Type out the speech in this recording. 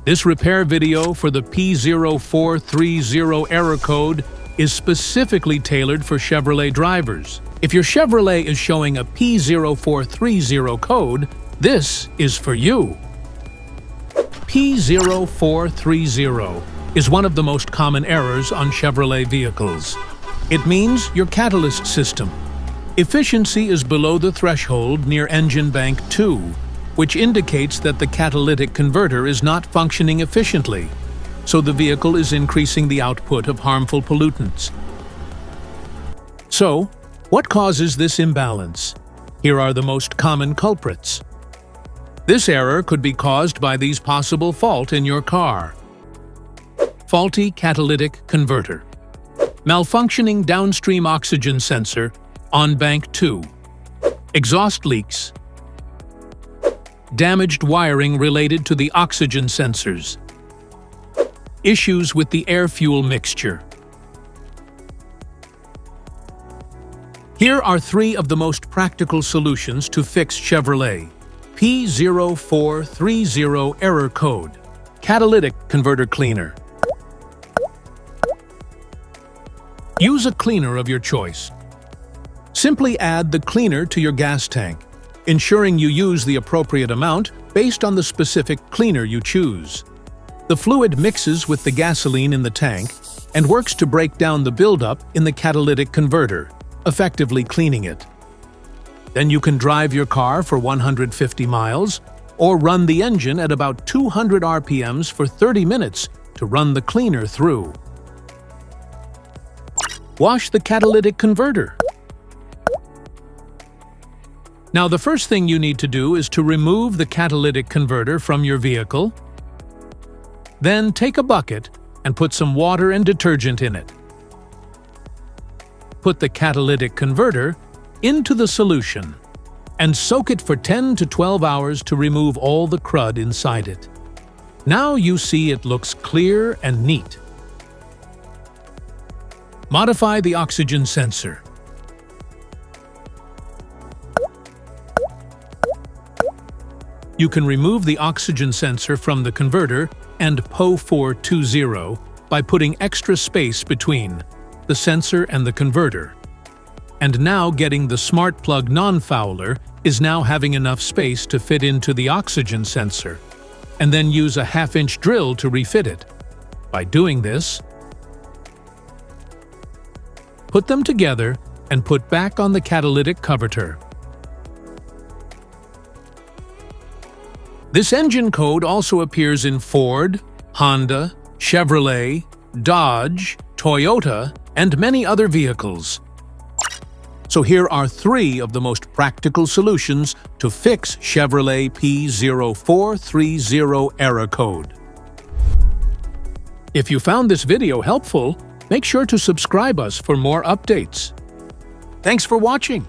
This repair video for the P0430 error code is specifically tailored for Chevrolet drivers. If your Chevrolet is showing a P0430 code, this is for you. P0430 is one of the most common errors on Chevrolet vehicles. It means your catalyst system efficiency is below the threshold near engine bank 2, which indicates that the catalytic converter is not functioning efficiently, so the vehicle is increasing the output of harmful pollutants. So, what causes this imbalance? Here are the most common culprits. This error could be caused by these possible faults in your car. Faulty catalytic converter. Malfunctioning downstream oxygen sensor on bank 2. Exhaust leaks. Damaged wiring related to the oxygen sensors. Issues with the air-fuel mixture. Here are 3 of the most practical solutions to fix Chevrolet P0430 error code. Catalytic converter cleaner. Use a cleaner of your choice. Simply add the cleaner to your gas tank, ensuring you use the appropriate amount based on the specific cleaner you choose. The fluid mixes with the gasoline in the tank and works to break down the buildup in the catalytic converter, effectively cleaning it. Then you can drive your car for 150 miles or run the engine at about 200 RPMs for 30 minutes to run the cleaner through. Wash the catalytic converter. Now, the first thing you need to do is to remove the catalytic converter from your vehicle. Then take a bucket and put some water and detergent in it. Put the catalytic converter into the solution and soak it for 10 to 12 hours to remove all the crud inside it. Now you see it looks clear and neat. Modify the oxygen sensor. You can remove the oxygen sensor from the converter and P0420 by putting extra space between the sensor and the converter. And now getting the smart plug non-fouler is now having enough space to fit into the oxygen sensor, and then use a 1/2-inch drill to refit it. By doing this, put them together and put back on the catalytic converter. This engine code also appears in Ford, Honda, Chevrolet, Dodge, Toyota, and many other vehicles. So here are 3 of the most practical solutions to fix Chevrolet P0430 error code. If you found this video helpful, make sure to subscribe us for more updates. Thanks for watching.